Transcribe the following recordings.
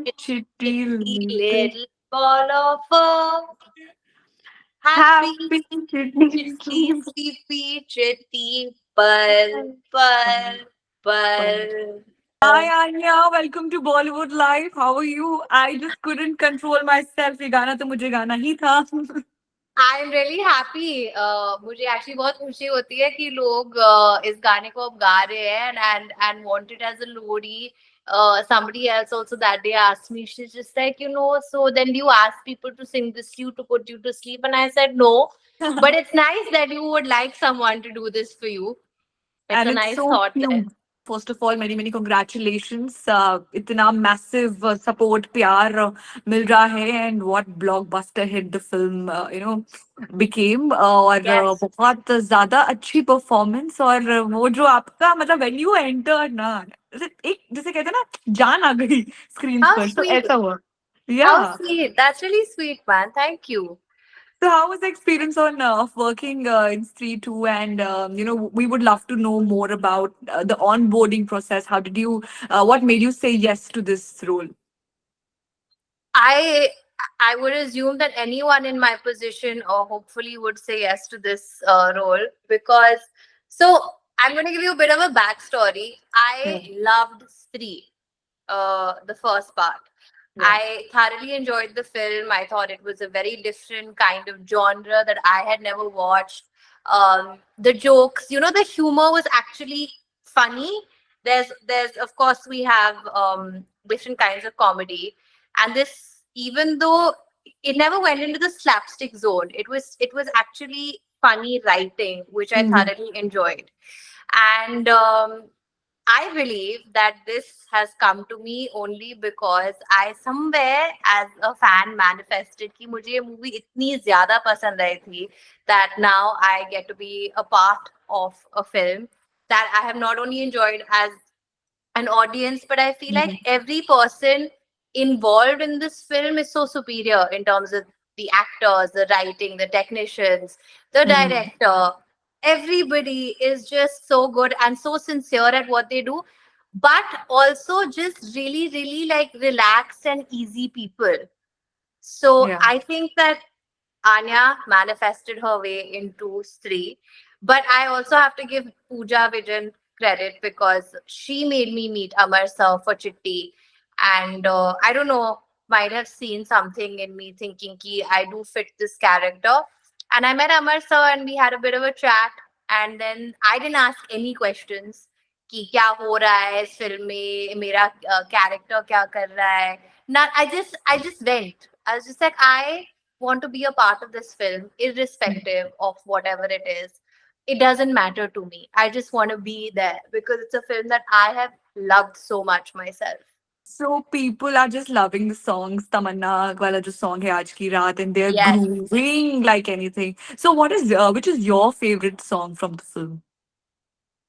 chitty little little ball of fur. Happy, happy chitty chitty, sleepy, chitty, pal, pal, pal. Hi Anya, welcome to Bollywood Live. How are you? I just couldn't control myself. ये गाना तो मुझे गाना ही था. I am really happy. मुझे actually बहुत खुशी होती है कि लोग इस गाने को अब गा रहे हैं and want it as a lorry. Somebody else also that day asked me, she's just like, so then you ask people to sing this to you to put you to sleep, and I said no, but it's nice that you would like someone to do this for you. It's And a it's nice so thought there. cute. First of all, many congratulations. इतना massive support प्यार मिल रहा है and what blockbuster hit the film became और Yes. बहुत ज़्यादा अच्छी performance और वो जो आपका मतलब when you entered ना एक जैसे कहते हैं ना जान आ गई screens How पर तो sweet. ऐसा हुआ. How Yeah. sweet. That's really sweet, man. Thank you. So, how was the experience on of working in Street 2? And we would love to know more about the onboarding process. How did you? What made you say yes to this role? I I would assume that anyone in my position or hopefully would say yes to this role, because so I'm going to give you a bit of a backstory. Yeah, I loved Stree, the first part. yeah. I thoroughly enjoyed the film. I thought it was a very different kind of genre that I had never watched. The jokes, the humor was actually funny. There's of course we have different kinds of comedy, and this, even though it never went into the slapstick zone, it was actually funny writing, which I Mhm. thoroughly enjoyed. And I believe that this has come to me only because I somewhere as a fan manifested कि मुझे ये movie इतनी ज़्यादा पसंद आई थी that now I get to be a part of a film that I have not only enjoyed as an audience, but I feel like Mhm. every person involved in this film is so superior in terms of the actors, the writing, the technicians, the Mhm. director. Everybody is just so good and so sincere at what they do, but also just really, really like relaxed and easy people. So Yeah. I think that Anya manifested her way into Stree. But I also have to give Pooja Vijan credit because she made me meet Amar Sir for Chitti. And I don't know, might have seen something in me thinking ki I do fit this character. And I met Amar Sir and we had a bit of a chat. And then I didn't ask any questions कि क्या हो रहा है इस film में मेरा character क्या कर रहा है. Not, I just went. I was just like, I want to be a part of this film, irrespective of whatever it is. It doesn't matter to me. I just want to be there because it's a film that I have loved so much myself. So people are just loving the songs. Tamanna wala jo song hai Aaj Ki Raat, and they're Yes. grooving like anything. So, which is your favorite song from the film?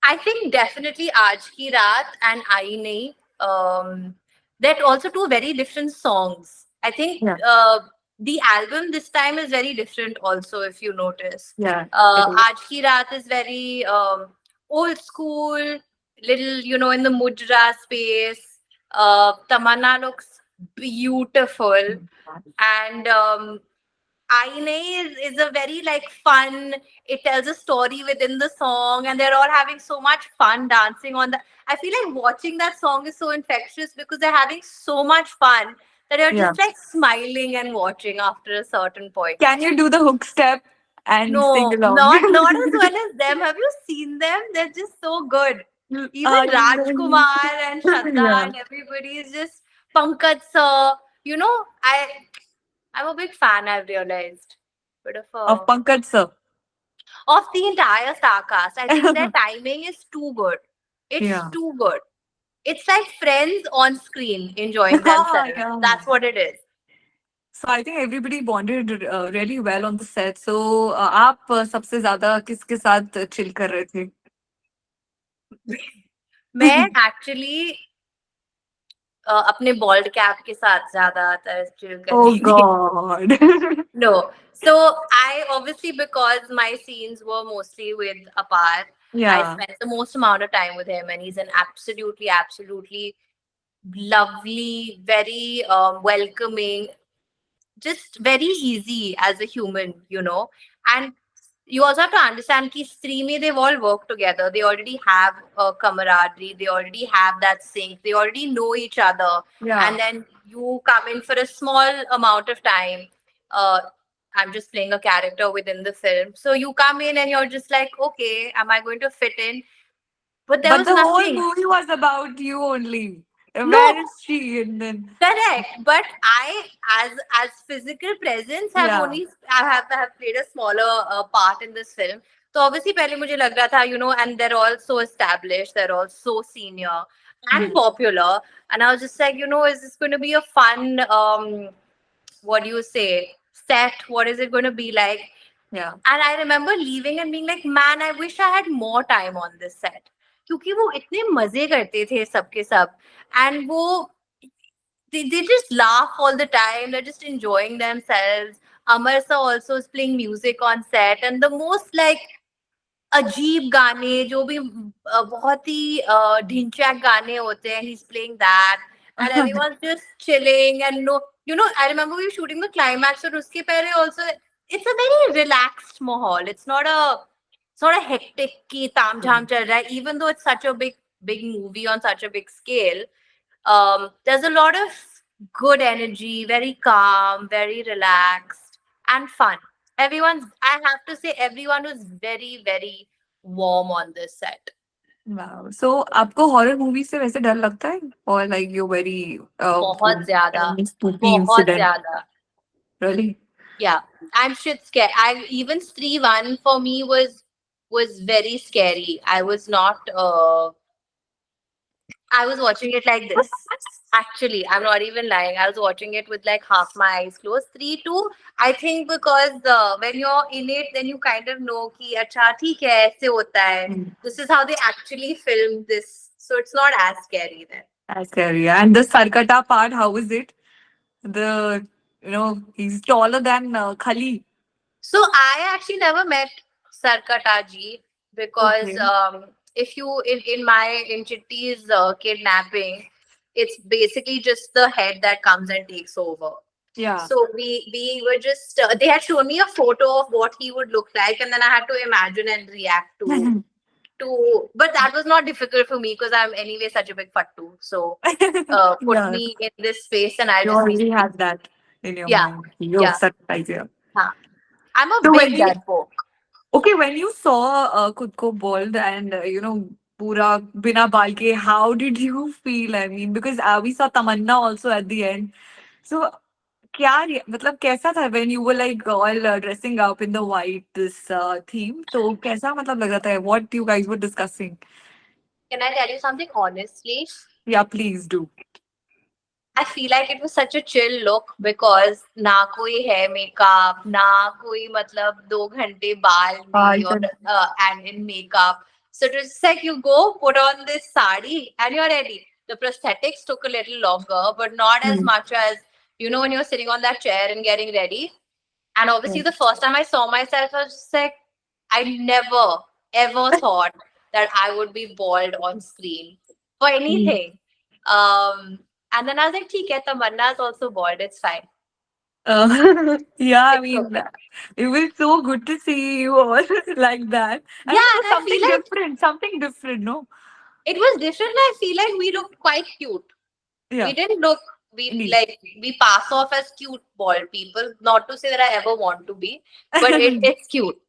I think definitely Aaj Ki Raat and Aayi Nahi. They're also two very different songs. I think Yeah, the album this time is very different also, if you notice. yeah, it is. Aaj Ki Raat is very old school, little, in the mudra space. Tamanna looks beautiful. And Aine is a very like fun. It tells a story within the song, and they're all having so much fun dancing on the. I feel like watching that song is so infectious because they're having so much fun that you're Yeah. just like smiling and watching after a certain point. Can you do the hook step and sing No, along? not as well as them. Have you seen them? They're just so good. Even No. Rajkumar and Shraddha Yeah. and everybody is just Pankaj sir. I'm a big fan. I've realized. Bit of Of a Pankaj sir. of the entire star cast. I think their timing is too good. It's Yeah. too good. It's like friends on screen enjoying themselves. Yeah. That's what it is. So I think everybody bonded really well on the set. So आप सबसे ज्यादा किसके साथ chill कर रहे थे? मैं actually अपने bald cap के साथ ज्यादातर chill Oh करती थी. God. No. So I obviously, because my scenes were mostly with Apar, I Yeah. spent the most amount of time with him, and he's an absolutely, absolutely lovely, very welcoming, just very easy as a human, you know. And you also have to understand ki Stree mein they've all worked together. They already have a camaraderie. They already have that sync. They already know each other. Yeah. And then you come in for a small amount of time. Uh, I'm just playing a character within the film. So you come in and you're just like, okay, am I going to fit in? But there But was the whole nothing. movie was about you only. No, Where is she? And then correct, but as physical presence, yeah. have played a smaller part in this film. So obviously, पहले मुझे लग रहा था, you know, and they're all so established, they're all so senior and Hmm. popular, and I was just like, you know, is this going to be a fun, what do you say, set? What is it going to be like? Yeah. And I remember leaving and being like, man, I wish I had more time on this set. क्योंकि वो इतने मजे करते थे सबके सब, and वो they just laugh all the time. They're just enjoying themselves. Amarsa also is playing music on set, and the most like अजीब गाने जो भी बहुत ही ढिंचैक गाने होते हैं, he's playing that, and everyone's just chilling. And no, you know, I remember we were shooting the climax, और उसके पहले also it's a very relaxed माहौल. It's not a hectic की ताम झाम चल रहा है, even though it's such a big movie on such a big scale. There's a lot of good energy, very calm, very relaxed, and fun. I have to say, everyone was very, very warm on this set. Wow. So आपको horror movies से वैसे डर लगता है? Or like you're very बहुत ज्यादा, any spooky बहुत incident? ज्यादा. Really? Yeah, I'm shit scared. I even Stree 1 for me was very scary. I was watching it like this. Actually, I'm not even lying. I was watching it with like half my eyes closed. 3 2. I think because when you're in it, then you kind of know कि अच्छा ठीक है ऐसे होता है. Hmm. This is how they actually filmed this, so it's not as scary then. That's scary. And the Sarkata part, how is it? He's taller than Khali. So I actually never met Sarkataji because Okay. if you in my in Chitti's kidnapping, it's basically just the head that comes and takes over. Yeah. So we were just they had shown me a photo of what he would look like, and then I had to imagine and react to. But that was not difficult for me because I'm anyway such a big fattu. So put Yeah. me in this space, and I'll You just be already had that in your yeah, mind. You're yeah. surprised, yeah. Huh. I'm a So big when you dadpoke. okay, when you saw खुद को bald and पूरा बिना बाल के, how did you feel? I mean, because we saw Tamanna also at the end. So मतलब कैसा था when you were like all dressing up in the white this theme? तो कैसा मतलब लग रहा था? What you guys were discussing? Can I tell you something honestly? Yeah, please do. I feel like it was such a chill look because ना कोई hair makeup, ना कोई मतलब 2 घंटे बाल I में or can. and in makeup. So it was just like you go put on this sari and you're ready. The prosthetics took a little longer, but not as Hmm. much as when you're sitting on that chair and getting ready. And obviously, Hmm. the first time I saw myself, I was just like, I never ever thought that I would be bald on screen for anything. And then I was like, "ठीक है, Tamanna is also bald. It's fine. Yeah, I It's mean, okay." it was so good to see you all like that. I mean, Yeah, it was and I feel like something different, no? it was different. I feel like we looked quite cute. We Yeah, didn't look indeed. we pass off as cute bald people. Not to say that I ever want to be, but it's cute.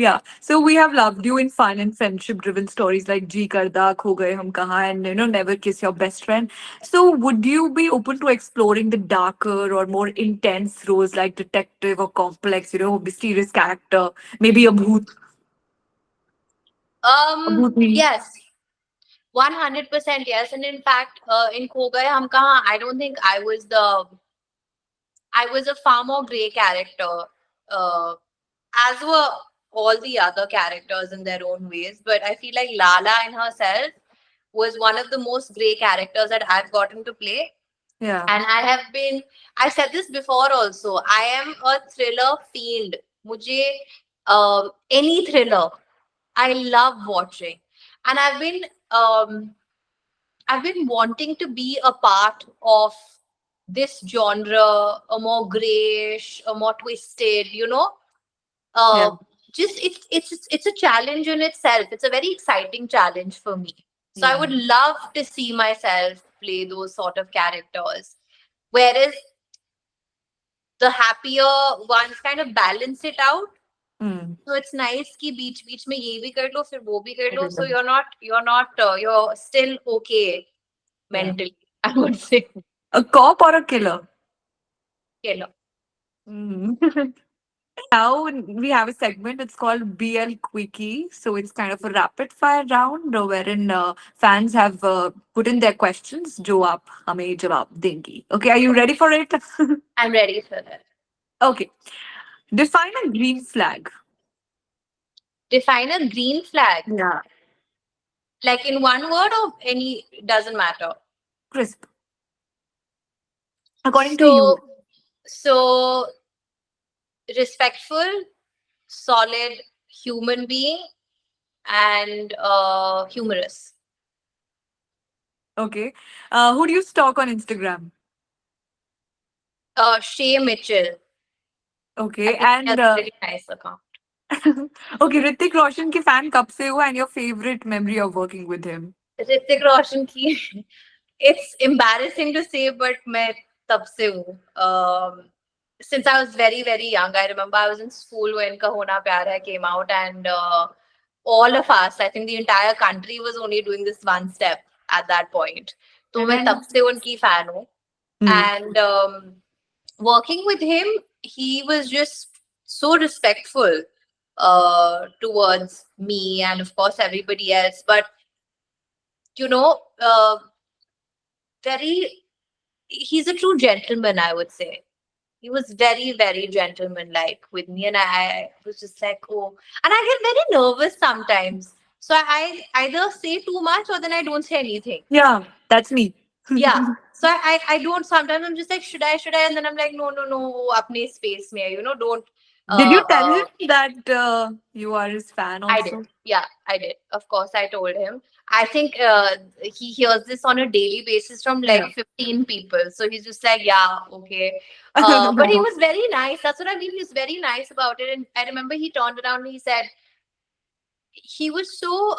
Yeah, so we have loved you in fun and friendship-driven stories like Ji Karda, Kho Gaye Hum Kahan, and Never Kiss Your Best Friend. So, would you be open to exploring the darker or more intense roles like detective or complex, mysterious character, maybe a bhootni? Yes, 100% yes. And in fact, in Kho Gaye Hum Kahan, I don't think I was a far more gray character, as were all the other characters in their own ways. But I feel like Lala in herself was one of the most gray characters that I've gotten to play. Yeah. And I've said this before also, I am a thriller fiend. Mujhe, any thriller, I love watching. And um, I've been wanting to be a part of this genre, a more grayish, a more twisted, Yeah. uh, just it's a challenge in itself. It's a very exciting challenge for me. So I Yeah. would love to see myself play those sort of characters. Whereas the happier ones kind of balance it out. Hmm. So it's nice कि बीच बीच में ये भी कर लो फिर वो भी कर लो. Okay, So then. you're still okay Yeah. mentally, I would say. A cop or a killer? Killer. Hmm. Now we have a segment. It's called BL Quickie. So it's kind of a rapid fire round wherein fans have put in their questions. जो आप हमें जवाब देंगी. Okay, are you ready for it? I'm ready for that. Okay. Define a green flag. Define a green flag. Yeah. Like in one word or any, doesn't matter. Crisp. According to you. So respectful, solid human being, and humorous. Okay. Who do you stalk on Instagram? Shay Mitchell. I Okay. think he has And a really nice account. okay, Ritik Roshan ki fan kab se ho and your favorite memory of working with him? Hrithik Roshan ki, it's embarrassing to say, but मैं तब से हूँ. Since I was very, very young, I remember I was in school when Kahona Pyar Hai came out, and all of us, I think the entire country was only doing this one step at that point. तो मैं तब से उनकी fan हूँ. Hmm. And working with him, he was just so respectful towards me and of course everybody else. But you know, very he's a true gentleman, I would say. He was very, very gentleman-like with me, and I was just like, oh, and I get very nervous sometimes. So I either say too much or then I don't say anything. Yeah, that's me. Yeah. So I don't. Sometimes I'm just like, should I? And then I'm like, no, apne space mein, don't. Did you Uh, tell uh, him that you are his fan I did. also? Yeah, I did. Of course, I told him. I think he hears this on a daily basis from like Yeah. 15 people. So he's just like, yeah, okay. But he was very nice. That's what I mean. He was very nice about it. And I remember he turned around and he said, he was so,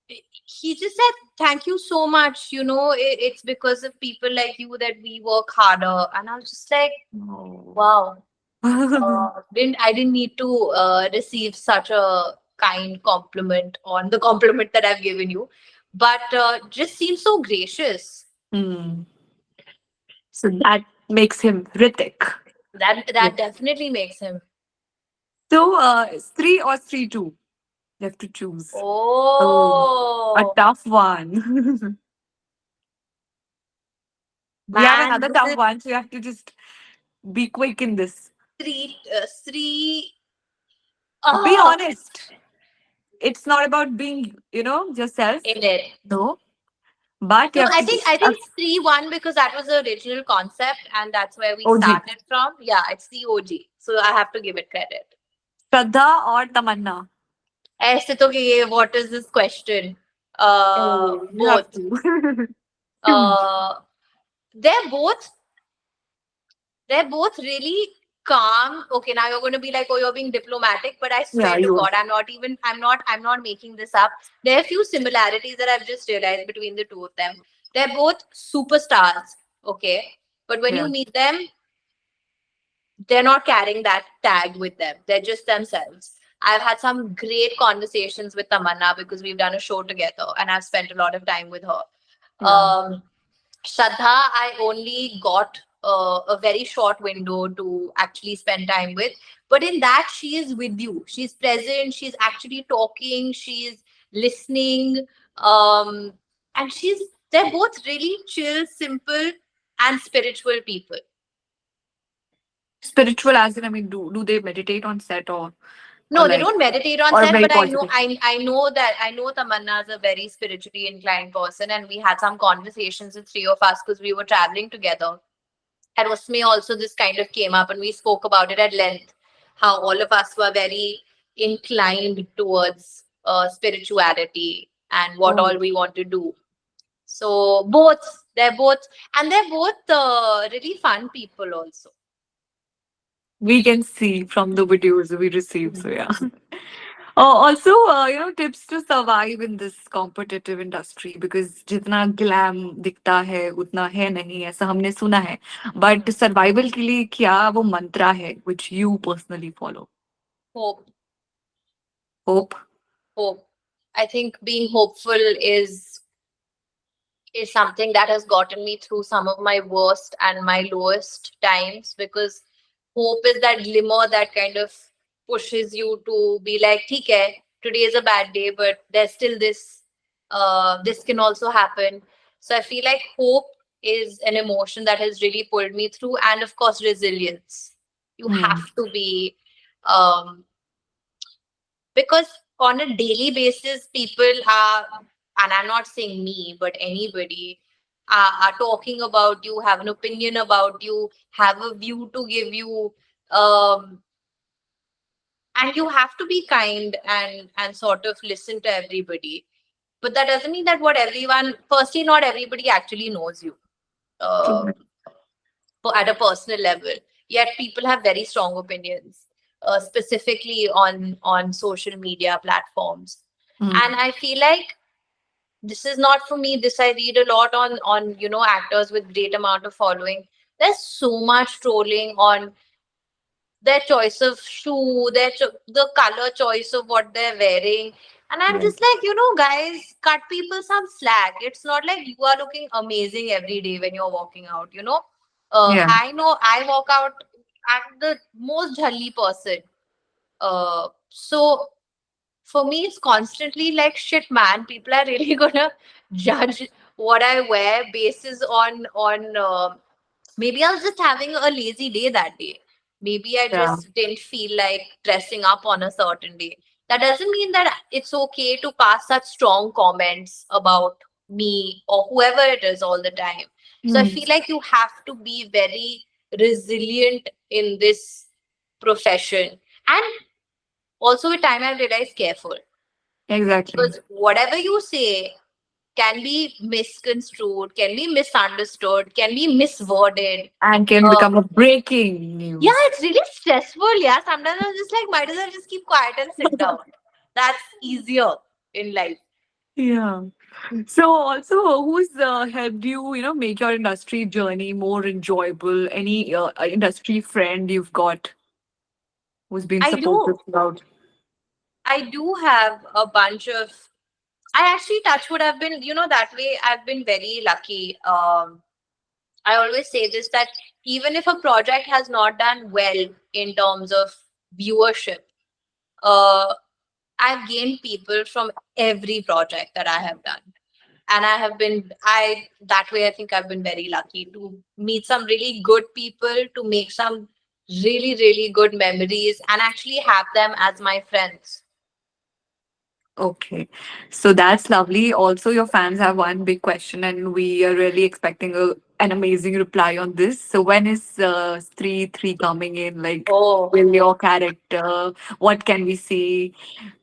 he just said, thank you so much. It's because of people like you that we work harder. And I was just like, Oh. wow. I didn't need to receive such a kind compliment on the compliment that I've given you, but just seems so gracious. Hmm. So that makes him Ritik. That definitely makes him. So, three or three two? You have to choose. A Oh tough one. We have man, another this tough is one, so you have to just be quick in this. three. Be Oh, honest. It's not about being, yourself. in it. No. But you No, have I to think just. I think it's 3-1 because that was the original concept and that's where we OG. started from. Yeah, it's the OG. So I have to give it credit. Shraddha or Tamanna? ऐसे तो कि what is this question? Oh, you have Both. to. They're both really calm. Okay, now you're going to be like, oh, you're being diplomatic, but I Yeah, swear to you. God, I'm not making this up. There are a few similarities that I've just realized between the two of them. They're both superstars, okay, but when Yeah. you meet them, they're not carrying that tag with them. They're just themselves. I've had some great conversations with Tamanna because we've done a show together and I've spent a lot of time with her. Yeah. Shraddha, I only got a very short window to actually spend time with. But in that, she is with you. She's present. She's actually talking. She's listening. And they're both really chill, simple, and spiritual people. Spiritual, as in, I mean, do they meditate on set or No, they like, don't meditate on or set, very but I know positive? I know that I know Tamanna is a very spiritually inclined person, and we had some conversations with three of us because we were traveling together. At Usme also this kind of came up and we spoke about it at length, how all of us were very inclined towards spirituality and what Oh, all we want to do. So they're both really fun people also. we can see from the videos we receive. So yeah. Also, tips to survive in this competitive industry because जितना glam दिखता है उतना है नहीं ऐसा हमने सुना है. But survival के लिए क्या वो मंत्रा है which you personally follow? Hope, Hope. hope. I think being hopeful is something that has gotten me through some of my worst and my lowest times, because hope is that glimmer that kind of pushes you to be like, okay, today is a bad day, but there's still this, this can also happen. So I feel like hope is an emotion that has really pulled me through. And of course, resilience. You Hmm. have to be, um, because on a daily basis people are, and I'm not saying me but anybody, are talking about you, have an opinion about you, have a view to give you, um, and you have to be kind and sort of listen to everybody. But that doesn't mean that what everyone, firstly, not everybody actually knows you, uh, True. at a personal level, yet people have very strong opinions, specifically on social media platforms. Hmm. And I feel like this is not for me. This I read a lot on actors with great amount of following. There's so much trolling on their choice of shoe, the color choice of what they're wearing. And I'm Yeah. just like, guys, cut people some slack. It's not like you are looking amazing every day when you're walking out. Yeah. I know I walk out, I'm the most jolly person. So for me, it's constantly like, shit, man, people are really gonna judge what I wear basis on maybe I was just having a lazy day that day. Maybe I Yeah. just didn't feel like dressing up on a certain day. That doesn't mean that it's okay to pass such strong comments about me or whoever it is all the time. So I Hmm. feel like you have to be very resilient in this profession. And also with time I've realized, careful. Exactly. Because whatever you say can be misconstrued, can be misunderstood, can be misworded. And can Uh, become a breaking yeah, news. it's really stressful. Yeah, sometimes I'm just like, might as well just keep quiet and sit down. That's easier in life. Yeah. So also, who's helped you, make your industry journey more enjoyable? Any industry friend you've got who's been I supportive do. throughout? I do have a bunch of. I actually touch wood. I've been, that way. I've been very lucky. I always say this, that even if a project has not done well in terms of viewership, uh, I've gained people from every project that I have done. And that way, I think I've been very lucky to meet some really good people, to make some really, really good memories, and actually have them as my friends. Okay. So that's lovely. Also, your fans have one big question, and we are really expecting an amazing reply on this. So, when is 3 coming in? Like, Oh, will your character, what can we see?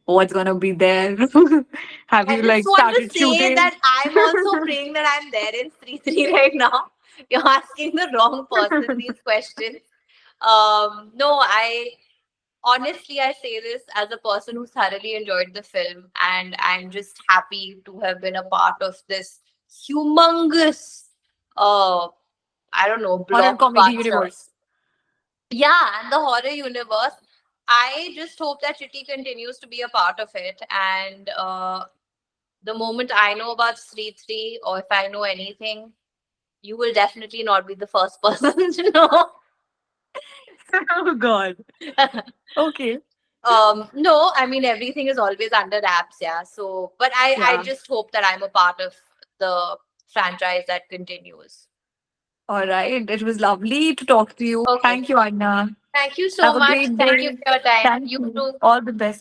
What's gonna be there? Have I you just like want to started say shooting? that I'm also praying that I'm there in 3-3 right now. You're asking the wrong person these questions. No, honestly, I say this as a person who's thoroughly enjoyed the film, and I'm just happy to have been a part of this humongous, uh, I don't know, Horror comedy blockbuster. universe. Yeah, and the horror universe. I just hope that Chitty continues to be a part of it. And the moment I know about Sri 3, or if I know anything, you will definitely not be the first person to know. Oh God. Okay. No, I mean everything is always under wraps, yeah. So, but I Yeah. just hope that I'm a part of the franchise that continues. All right. It was lovely to talk to you. Okay. Thank you, Anna. Thank you so Have a much. great Thank you day. for your time. Thank You you. too. All the best.